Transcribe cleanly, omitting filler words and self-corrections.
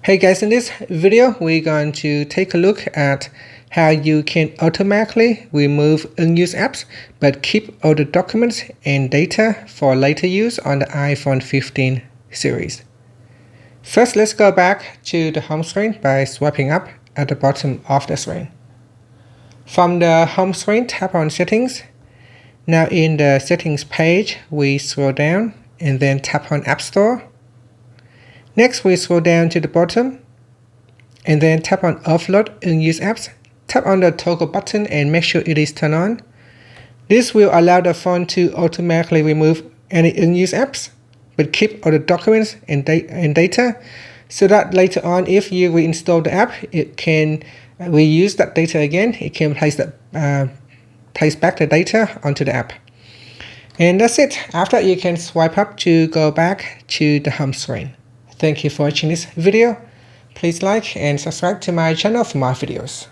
Hey guys, in this video we're going to take a look at how you can automatically remove unused apps but keep all the documents and data for later use on the iPhone 15 series. First, let's go back to the home screen by swiping up at the bottom of the screen. From the home screen, tap on Settings. Now in the Settings page, we scroll down and then tap on App Store. Next, we scroll down to the bottom and then tap on Offload Unused Apps. Tap on the toggle button and make sure it is turned on. This will allow the phone to automatically remove any unused apps, but keep all the documents and data, so that later on, if you reinstall the app, it can reuse that data again. It can place back the data onto the app. And that's it. After, you can swipe up to go back to the home screen. Thank you for watching this video. Please like and subscribe to my channel for more videos.